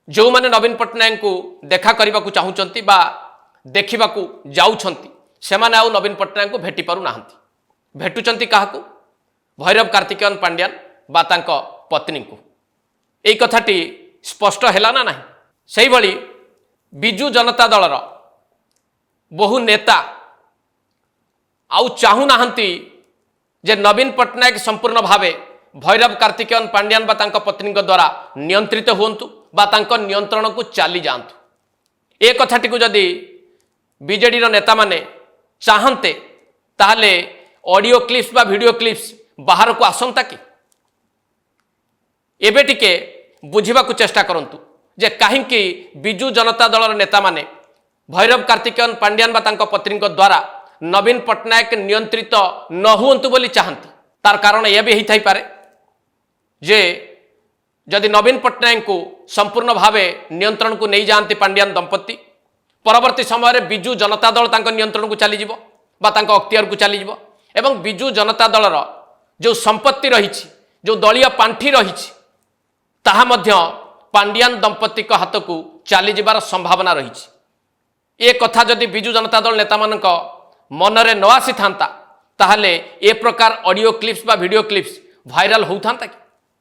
जो माने नवीन पट्टनायक को देखा करने को चाहूँगी बा देखा जाऊँगी से आउ नवीन पट्टनायक को भेटी पारु नाहंती भेटुचंती काहाकू भैरव कार्तिकेयन पांड्यान बा तांको पत्नी को यही कथाटी स्पष्ट हैला ना नहीं सही भली बिजु जनता दलर बहु नेता आउ चाहू नाहंती जे नवीन पट्टनायक संपूर्ण भावे भैरव कार्तिकेयन पांड्यान बा तांको पत्नी द्वारा नियंत्रित हुंतु बा तांको नियंत्रण को चली जातु ए कथाटी को जदि बीजेडी नेता माने चाहते ताहले ऑडियो क्लिप्स बा वीडियो क्लिप्स बाहर को आसंता कि एबे टिके बुझिबा को चेष्टा करंतु जे काहेकि बिजु जनता दलर नेता माने भैरव कार्तिकेयन पांड्यान बा तांको पत्नी द्वारा नवीन पट्टनायक नियंत्रित न हुंतु बोली चाहती तार कारण यह भी होई पारे जे जदि नवीन पट्टनायक को संपूर्ण भावे नियंत्रण को नहीं जाती पांड्यान दंपति परवर्ती समय बिजु जनता दल तांको नियंत्रण को चली जिवो बा तांको अख्तियार को चली जिवो एवं बिजु जनता दलर जो संपत्ति रही जो दलीय पांठी रही ताहा मध्य पांड्यान दंपति हाथ को चली जिबार संभावना रही ए कथा जदि बिजु जनता दल नेता मानक मनरे न आसी थांता ताहले ए प्रकार ऑडियो क्लिप्स बा वीडियो क्लिप्स वायरल होता कि